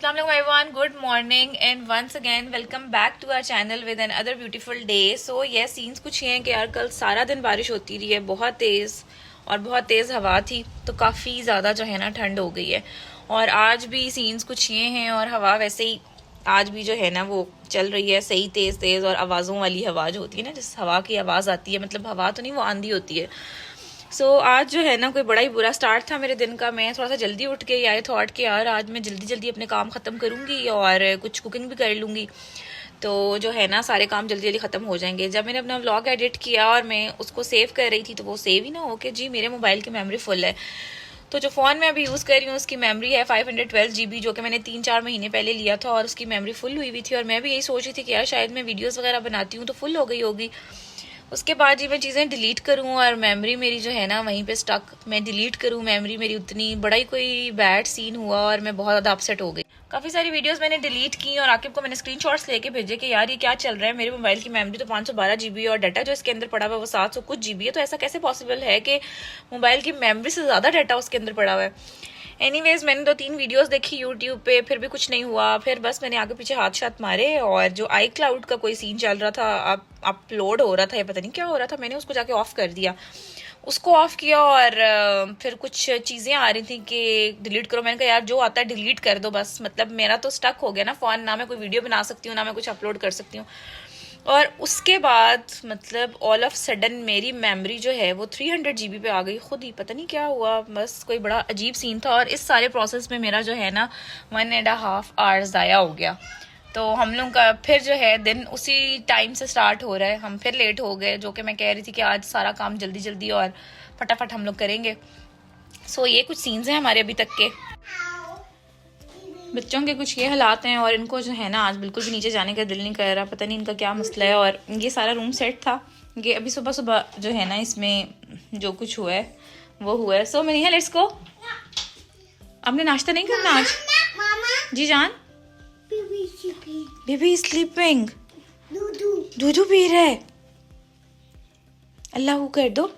Assalamu alaikum everyone, good morning and once again welcome back to our channel with another beautiful day. So yes, scenes कुछ ये हैं कि यार कल सारा दिन बारिश होती रही है बहुत तेज़ और बहुत तेज़ हवा थी, तो काफ़ी ज़्यादा जो है ना ठंड हो गई है। और आज भी सीन्स कुछ ये हैं और हवा वैसे ही आज भी जो है ना वो चल रही है सही तेज़ तेज़, और आवाज़ों वाली हवा जो होती है ना, जिस हवा की आवाज़ आती है, मतलब हवा तो नहीं वो आंधी होती है। आज जो है ना कोई बड़ा ही बुरा स्टार्ट था मेरे दिन का। मैं थोड़ा सा जल्दी उठ के आई थॉट कि यार आज मैं जल्दी जल्दी अपने काम ख़त्म करूँगी और कुछ कुकिंग भी कर लूँगी, तो जो है ना सारे काम जल्दी जल्दी ख़त्म हो जाएंगे। जब मैंने अपना व्लॉग एडिट किया और मैं उसको सेव कर रही थी, तो वो सेव ही ना हो कि जी मेरे मोबाइल की मेमोरी फुल है। तो जो फ़ोन मैं अभी यूज़ कर रही हूँ उसकी मेमोरी है 512 GB, जो कि मैंने 3-4 महीने पहले लिया था, और उसकी मेमोरी फुल हुई थी। और मैं भी यही सोच रही थी कि यार शायद मैं वीडियोज़ वगैरह बनाती हूँ तो फुल हो गई होगी। उसके बाद जी मैं चीज़ें डिलीट करूँ और मेमोरी मेरी जो है ना वहीं पे स्टक, मैं डिलीट करूँ मेमोरी मेरी, उतनी बड़ा ही कोई बैड सीन हुआ और मैं बहुत ज़्यादा अपसेट हो गई। काफ़ी सारी वीडियोस मैंने डिलीट की और आकिब को मैंने स्क्रीनशॉट्स लेके भेजे कि यार ये क्या चल रहा है, मेरे मोबाइल की मेमोरी तो 512 GB और डाटा जो इसके अंदर पड़ा हुआ है वो 700 कुछ GB है, तो ऐसा कैसे पॉसिबल है कि मोबाइल की मेमोरी से ज़्यादा डाटा उसके अंदर पड़ा हुआ है। एनीवेज मैंने 2-3 वीडियोस देखी यूट्यूब पे, फिर भी कुछ नहीं हुआ। फिर बस मैंने आगे पीछे हाथ मारे और जो आई क्लाउड का कोई सीन चल रहा था, अपलोड हो रहा था या पता नहीं क्या हो रहा था, मैंने उसको जाके ऑफ कर दिया। उसको ऑफ किया और फिर कुछ चीज़ें आ रही थी कि डिलीट करो। मैंने कहा यार जो आता है डिलीट कर दो बस, मतलब मेरा तो स्टक हो गया ना फ़ोन, ना मैं कोई वीडियो बना सकती हूँ ना मैं कुछ अपलोड कर सकती हूँ। और उसके बाद मतलब ऑल ऑफ सडन मेरी मेमोरी जो है वो 300 GB पे आ गई, खुद ही पता नहीं क्या हुआ, बस कोई बड़ा अजीब सीन था। और इस सारे प्रोसेस में मेरा जो है ना 1.5 आवर्स ज़ाया हो गया। तो हम लोग का फिर जो है दिन उसी टाइम से स्टार्ट हो रहा है, हम फिर लेट हो गए, जो कि मैं कह रही थी कि आज सारा काम जल्दी जल्दी और फटाफट हम लोग करेंगे। ये कुछ सीन्स हैं हमारे अभी तक के। बच्चों के कुछ ये हालात हैं और इनको जो है ना आज बिल्कुल भी नीचे जाने का दिल नहीं कर रहा, पता नहीं इनका क्या मसला है। और ये सारा रूम सेट था, ये अभी सुबह सुबह जो है ना इसमें जो कुछ हुआ है वो हुआ है। सो मनीहा लेट्स गो। आपने नाश्ता नहीं करना आज? जी जान, बेबी स्लीपिंग, दूध पी रहा है। अल्लाह कर दो।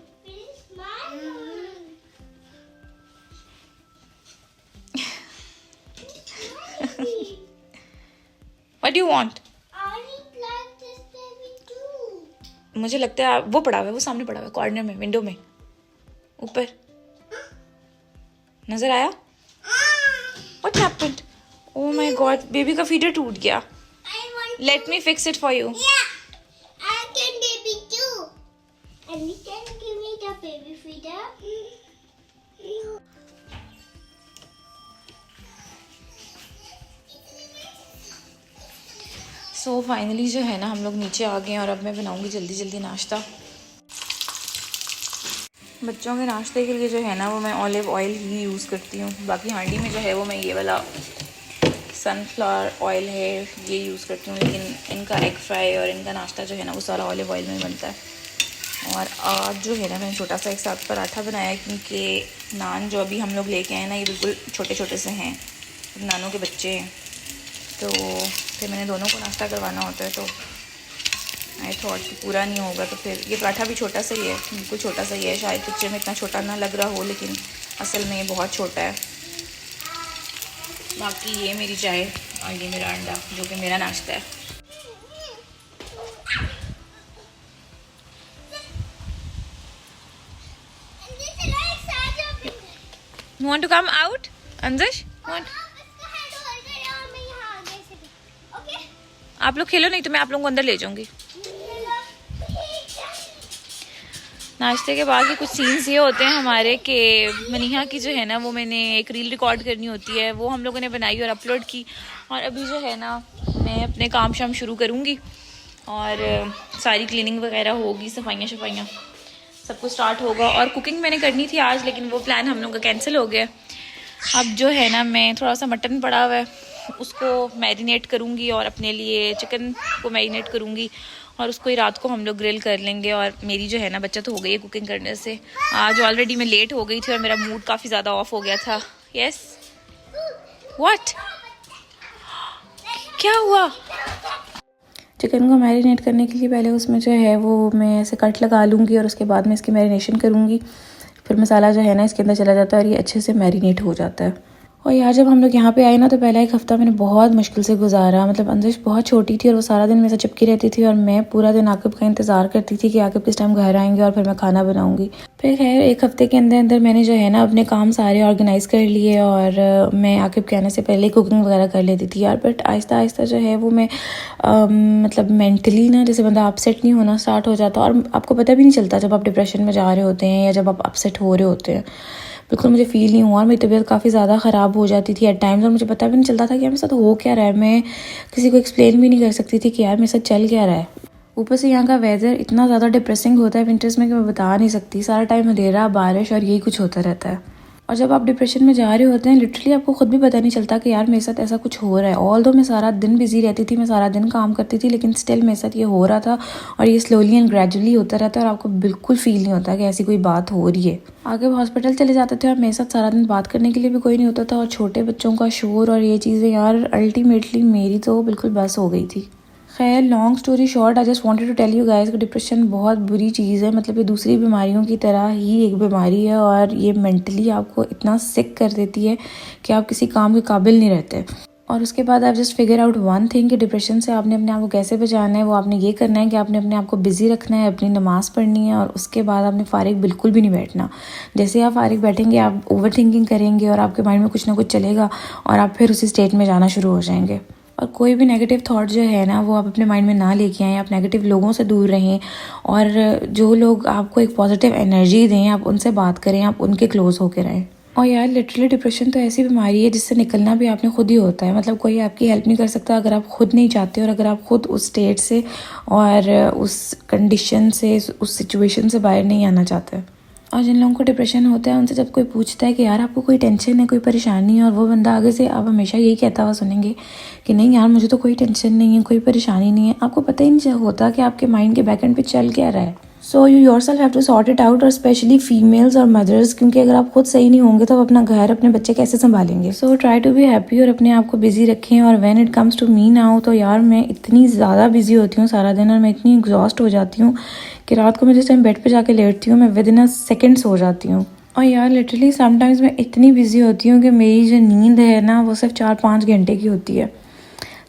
What do you want? मुझे लगता है वो पड़ा हुआ है, वो सामने पड़ा हुआ है कॉर्नर में, विंडो में ऊपर नजर आया। What happened? Oh my God, baby का फीडर टूट गया। Let me fix it for you. I can baby too. And you can give me the baby feeder. Finally जो है ना हम लोग नीचे आ गए और अब मैं बनाऊंगी जल्दी जल्दी नाश्ता। बच्चों के नाश्ते के लिए जो है ना वो मैं ऑलिव ऑयल ही यूज़ करती हूँ। बाकी हांडी में जो है वो मैं ये वाला सनफ्लावर ऑयल है ये यूज़ करती हूँ, लेकिन इनका एग फ्राई और इनका नाश्ता जो है ना वो सारा ऑलिव ऑयल में बनता है। और आज जो है ना मैंने छोटा सा एक साथ पराठा बनाया, क्योंकि नान जो अभी हम लोग लेके आए ना ये बिल्कुल छोटे छोटे से हैं, नानों के बच्चे हैं, तो फिर मैंने दोनों को नाश्ता करवाना होता है, तो आई थॉट कि पूरा नहीं होगा। तो फिर ये पराठा भी छोटा सा ही है, बिल्कुल छोटा सा ही है, शायद पिक्चर में इतना छोटा ना लग रहा हो लेकिन असल में ये बहुत छोटा है। बाकी ये मेरी चाय और ये मेरा अंडा जो कि मेरा नाश्ता है। You want to come out, अंजश? आप लोग खेलो, नहीं तो मैं आप लोगों को अंदर ले जाऊंगी। नाश्ते के बाद के कुछ सीन्स ये होते हैं हमारे कि मनीहा की जो है ना वो मैंने एक रील रिकॉर्ड करनी होती है, वो हम लोगों ने बनाई और अपलोड की। और अभी जो है ना मैं अपने काम शाम शुरू करूँगी और सारी क्लीनिंग वगैरह होगी, सफाइयाँ सब कुछ स्टार्ट होगा। और कुकिंग मैंने करनी थी आज, लेकिन वो प्लान हम लोग का कैंसिल हो गया। अब जो है ना मैं थोड़ा सा मटन पड़ा हुआ है उसको मैरिनेट करूँगी और अपने लिए चिकन को मैरिनेट करूँगी और उसको ही रात को हम लोग ग्रिल कर लेंगे। और मेरी जो है ना बचत हो गई है कुकिंग करने से। आज ऑलरेडी मैं लेट हो गई थी और मेरा मूड काफ़ी ज़्यादा ऑफ हो गया था। यस व्हाट, क्या हुआ? चिकन को मैरिनेट करने के लिए पहले उसमें जो है वो मैं ऐसे कट लगा लूँगी और उसके बाद में इसकी मैरिनेशन करूँगी। फिर मसाला जो है ना इसके अंदर चला जाता है और ये अच्छे से मैरिनेट हो जाता है। और यार जब हम लोग यहाँ पे आए ना तो पहला एक हफ़्ता मैंने बहुत मुश्किल से गुजारा। मतलब अंदर बहुत छोटी थी और वो सारा दिन मेरे साथ चिपकी रहती थी और मैं पूरा दिन आकिब का इंतज़ार करती थी कि आकिब किस टाइम घर आएंगे और फिर मैं खाना बनाऊंगी। फिर खैर एक हफ़्ते के अंदर अंदर मैंने जो है ना अपने काम सारे ऑर्गेनाइज़ कर लिए और मैं आकिब के आने से पहले कुकिंग वगैरह कर लेती थी यार। बट आहिस्ता आहिस्ता जो है वो मैं मतलब मेंटली ना जैसे बंदा अपसेट नहीं होना स्टार्ट हो जाता और आपको पता भी नहीं चलता जब आप डिप्रेशन में जा रहे होते हैं या जब आप अपसेट हो रहे होते हैं। बिल्कुल मुझे फ़ील नहीं हुआ और मेरी तबीयत काफ़ी ज़्यादा ख़राब हो जाती थी एट टाइम्स और मुझे पता भी नहीं चलता था कि यार मेरे साथ हो क्या रहा है। मैं किसी को एक्सप्लेन भी नहीं कर सकती थी कि यार मेरे साथ चल क्या रहा है। ऊपर से यहाँ का वेदर इतना ज़्यादा डिप्रेसिंग होता है विंटर्स में कि मैं बता नहीं सकती। सारा टाइम अंधेरा बारिश और यही कुछ होता रहता है। और जब आप डिप्रेशन में जा रहे होते हैं लिटरली आपको खुद भी पता नहीं चलता कि यार मेरे साथ ऐसा कुछ हो रहा है। ऑल दो मैं सारा दिन बिजी रहती थी, मैं सारा दिन काम करती थी, लेकिन स्टिल मेरे साथ ये हो रहा था और ये स्लोली एंड ग्रेजुअली होता रहता है और आपको बिल्कुल फील नहीं होता कि ऐसी कोई बात हो रही है। आगे हॉस्पिटल चले जाते थे और मेरे साथ सारा दिन बात करने के लिए भी कोई नहीं होता था और छोटे बच्चों का शोर और ये चीज़ें यार अल्टीमेटली मेरी तो बिल्कुल बस हो गई थी। खैर long story short I just wanted to tell you guys कि डिप्रेशन बहुत बुरी चीज़ है। मतलब ये दूसरी बीमारियों की तरह ही एक बीमारी है और ये मेंटली आपको इतना सिक कर देती है कि आप किसी काम के काबिल नहीं रहते। और उसके बाद आप just figure out one thing कि डिप्रेशन से आपने अपने आप को कैसे बचाना है। वो आपने ये करना है कि आपने अपने आप को बिजी रखना है, अपनी नमाज पढ़नी है और उसके बाद आपने फारिग बिल्कुल भी नहीं बैठना। जैसे आप फारिग बैठेंगे आप ओवर थिंकिंग करेंगे और आपके माइंड में कुछ ना कुछ चलेगा और आप फिर उसी स्टेट में जाना शुरू हो जाएंगे। और कोई भी नेगेटिव थॉट जो है ना वो आप अपने माइंड में ना लेके आएँ। आप नेगेटिव लोगों से दूर रहें और जो लोग आपको एक पॉजिटिव एनर्जी दें आप उनसे बात करें, आप उनके क्लोज होकर रहें। और यार लिटरली डिप्रेशन तो ऐसी बीमारी है जिससे निकलना भी आपने खुद ही होता है। मतलब कोई आपकी हेल्प नहीं कर सकता अगर आप खुद नहीं चाहते और अगर आप खुद उस स्टेट से और उस कंडीशन से उस सिचुएशन से बाहर नहीं आना चाहते। और जिन लोगों को डिप्रेशन होता है उनसे जब कोई पूछता है कि यार आपको कोई टेंशन है, कोई परेशानी है, और वो बंदा आगे से आप हमेशा यही कहता हुआ सुनेंगे कि नहीं यार मुझे तो कोई टेंशन नहीं है, कोई परेशानी नहीं है, आपको पता ही नहीं होता कि आपके माइंड के बैक एंड पे चल क्या रहा है। So you yourself have to sort it out. और स्पेशली फीमेल्स और मदर्स, क्योंकि अगर आप खुद सही नहीं होंगे तो आप अपना घर अपने बच्चे कैसे संभालेंगे। So try to be happy और अपने आप को बिजी रखें। और when it comes to me now तो यार मैं इतनी ज़्यादा बिजी होती हूँ सारा दिन और मैं इतनी एग्जॉस्ट हो जाती हूँ कि रात को मैं जिस टाइम बेड पे जाके लेटती हूँ मैं with in a second so जाती हूँ। और यार लिटरली समटाइम्स मैं इतनी बिजी होती हूँ कि मेरी जो नींद है ना वो सिर्फ 4-5 घंटे की होती है।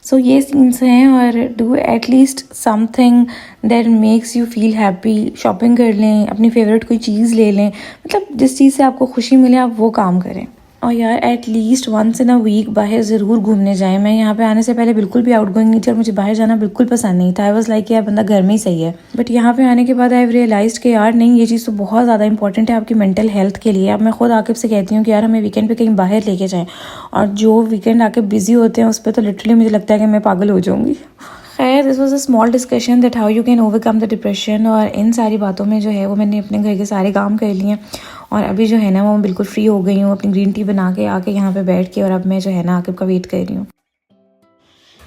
सो ये सीन्स हैं। और do at least something that makes you feel happy. Shopping कर लें, अपनी फेवरेट कोई चीज़ ले लें, मतलब जिस चीज़ से आपको खुशी मिले आप वो काम करें। और यार at least once in a week बाहर ज़रूर घूमने जाएं। मैं यहाँ पे आने से पहले बिल्कुल भी आउटगोइंग नहीं थी और मुझे बाहर जाना बिल्कुल पसंद नहीं था। आई वाज लाइक यार बंदा घर में ही सही है। बट यहाँ पे आने के बाद आई हैव रियलाइज्ड कि यार नहीं ये चीज़ तो बहुत ज़्यादा इंपॉर्टेंट है आपकी मेंटल हेल्थ के लिए। अब मैं खुद आकिब से कहती हूँ कि यार हमें वीकेंड पे कहीं बाहर लेके जाएं और जो वीकेंड आके बिजी होते हैं उस पर तो लिटरली मुझे लगता है कि मैं पागल हो जाऊँगी। खैर this was a small discussion that how you can overcome the depression. और इन सारी बातों में जो है वो मैंने अपने घर के सारे काम कर लिए और अभी जो है ना वो बिल्कुल फ्री हो गई हूँ। अपनी ग्रीन टी बना के आके यहाँ पे बैठ के और अब मैं जो है ना आकिब का वेट कर रही हूँ।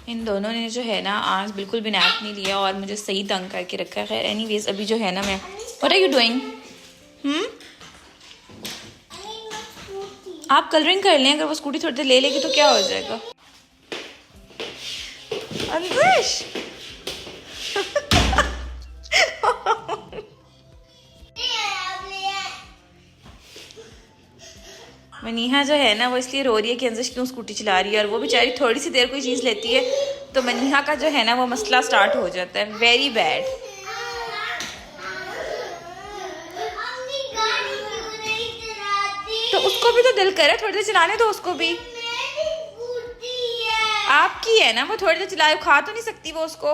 इन दोनों ने जो है ना आज बिल्कुल भी नैप नहीं लिया और मुझे सही तंग करके रखा है। खैर एनीवेज अभी जो है ना मैं व्हाट आर यू डूइंग? आप कलरिंग कर लें, अगर वो स्कूटी थोड़ी देर ले लेगी तो क्या हो जाएगा? अंकुश मनीहा जो है ना वो इसलिए रो रही है कि अंजुश क्यों स्कूटी चला रही है और वो बेचारी थोड़ी सी देर कोई चीज़ लेती है तो मनीहा का जो है ना वो मसला स्टार्ट हो जाता है। Very bad. तो उसको भी तो दिल करे थोड़ी देर चलाने दो उसको भी। आपकी है ना वो थोड़ी देर चलाए, खा तो नहीं सकती वो उसको।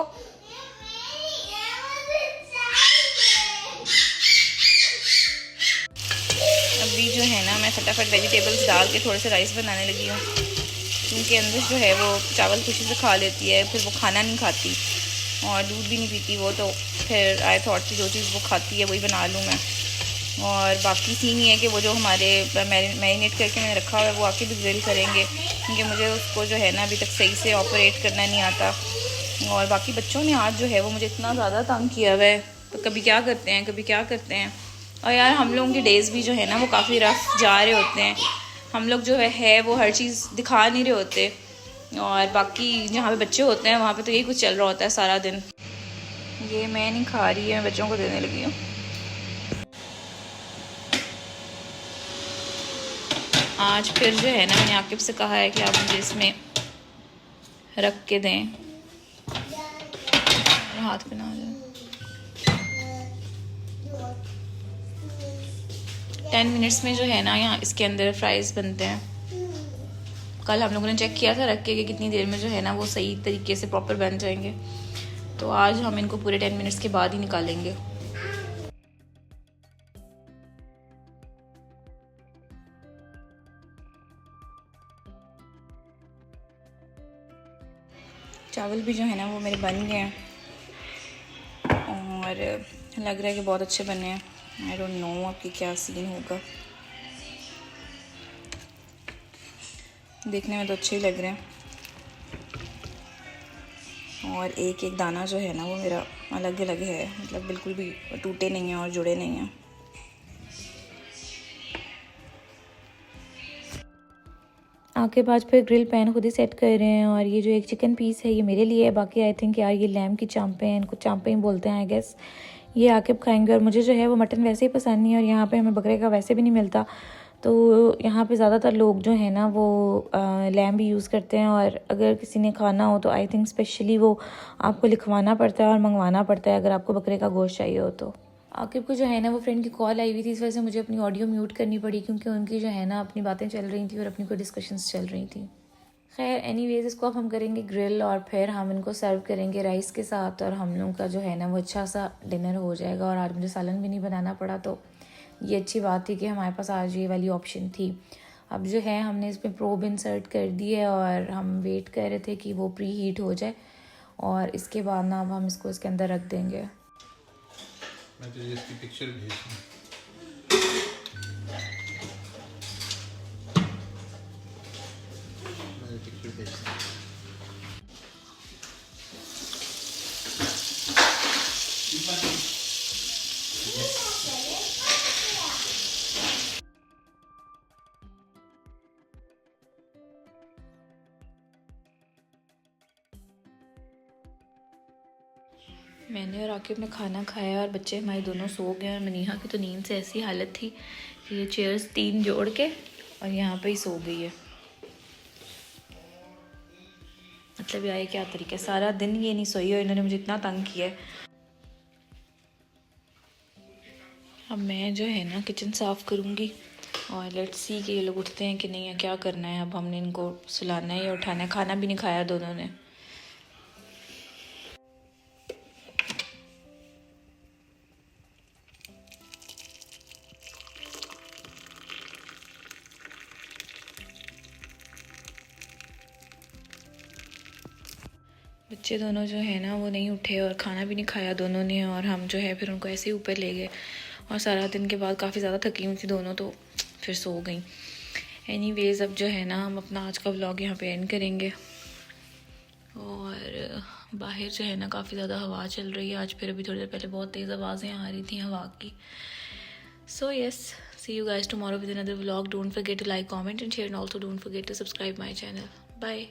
अभी जो है ना मैं फटाफट वेजिटेबल्स डाल के थोड़े से राइस बनाने लगी हूँ क्योंकि अंदर जो है वो चावल खुशी से खा लेती है, फिर वो खाना नहीं खाती और दूध भी नहीं पीती वो। तो फिर आई थॉट कि जो चीज़ वो खाती है वही बना लूँ मैं। और बाकी सीन ये है कि वो जो हमारे मैरिनेट करके मैंने रखा हुआ है वो आके भी ग्रिल करेंगे क्योंकि मुझे उसको जो है ना अभी तक सही से ऑपरेट करना नहीं आता। और बाकी बच्चों ने आज जो है वो मुझे इतना ज़्यादा तंग किया हुआ है, तो कभी क्या करते हैं कभी क्या करते हैं। और यार हम लोगों के डेज़ भी जो है ना वो काफ़ी रफ जा रहे होते हैं। हम लोग जो है वो हर चीज़ दिखा नहीं रहे होते और बाकी जहाँ पे बच्चे होते हैं वहाँ पे तो यही कुछ चल रहा होता है सारा दिन। ये मैं नहीं खा रही है, मैं बच्चों को देने लगी हूँ। आज फिर जो है ना मैंने आकिब से कहा है कि आप मुझे इसमें रख के दें, हाथ पे ना आ जाए। 10 मिनट्स में जो है ना यहाँ इसके अंदर फ्राइज़ बनते हैं। कल हम लोगों ने चेक किया था रख के कि कितनी देर में जो है ना वो सही तरीके से प्रॉपर बन जाएंगे, तो आज हम इनको पूरे 10 मिनट्स के बाद ही निकालेंगे। चावल भी जो है ना वो मेरे बन गए हैं और लग रहा है कि बहुत अच्छे बने हैं। आई डोंट नो आपकी क्या सीन होगा, देखने में तो अच्छे ही लग रहे हैं और एक एक दाना जो है ना वो मेरा अलग अलग है, मतलब बिल्कुल भी टूटे नहीं हैं और जुड़े नहीं हैं। आके बाद फिर ग्रिल पैन खुद ही सेट कर रहे हैं और ये जो एक चिकन पीस है ये मेरे लिए है, बाकी आई थिंक यार ये लैम की चांपें हैं, इनको चांपें ही बोलते हैं आई गेस। ये आकिब खाएंगे और मुझे जो है वो मटन वैसे ही पसंद नहीं है और यहाँ पे हमें बकरे का वैसे भी नहीं मिलता, तो यहाँ पे ज़्यादातर लोग जो है ना वो लैम भी यूज़ करते हैं और अगर किसी ने खाना हो तो आई थिंक स्पेशली वो आपको लिखवाना पड़ता है और मंगवाना पड़ता है अगर आपको बकरे का गोश्त चाहिए हो तो। आकिब को जो है ना वो फ्रेंड की कॉल आई हुई थी, इस वजह से मुझे अपनी ऑडियो म्यूट करनी पड़ी क्योंकि उनकी जो है ना अपनी बातें चल रही थी और अपनी कोई डिस्कशंस चल रही थी। खैर एनीवेज इसको अब हम करेंगे ग्रिल और फिर हम इनको सर्व करेंगे राइस के साथ और हम लोगों का जो है ना वो अच्छा सा डिनर हो जाएगा। और आज मुझे सालन भी नहीं बनाना पड़ा, तो ये अच्छी बात थी कि हमारे पास आज ये वाली ऑप्शन थी। अब जो है हमने इसमें प्रोब इंसर्ट कर दी है और हम वेट कर रहे थे कि वो प्री हीट हो जाए और इसके बाद ना अब हम इसको इसके अंदर रख देंगे। मैं तुझे इसकी पिक्चर भेजूँ। मैं पिक्चर भेजता हूँ। मैंने और आकिब ने खाना खाया और बच्चे हमारे दोनों सो गए और मनीहा की तो नींद से ऐसी हालत थी कि ये चेयर्स 3 जोड़ के और यहाँ पे ही सो गई है। मतलब यार क्या तरीका है, सारा दिन ये नहीं सोई और इन्होंने मुझे इतना तंग किया है। अब मैं जो है ना किचन साफ़ करूँगी और लेट्स सी कि ये लोग उठते हैं कि नहीं है, क्या करना है। अब हमने इनको सुलाना है या उठाना है, खाना भी नहीं खाया दोनों ने। बच्चे दोनों जो है ना वो नहीं उठे और खाना भी नहीं खाया दोनों ने और हम जो है फिर उनको ऐसे ही ऊपर ले गए और सारा दिन के बाद काफ़ी ज़्यादा थकी हुई थी दोनों, तो फिर सो गई। एनीवेज अब जो है ना हम अपना आज का व्लॉग यहाँ पे एंड करेंगे और बाहर जो है ना काफ़ी ज़्यादा हवा चल रही है आज, फिर अभी थोड़ी देर पहले बहुत तेज़ आवाज़ें आ रही थी हवा की। So yes, see you guys tomorrow with another vlog. Don't forget to like, comment and share, and also don't forget to subscribe my channel. Bye.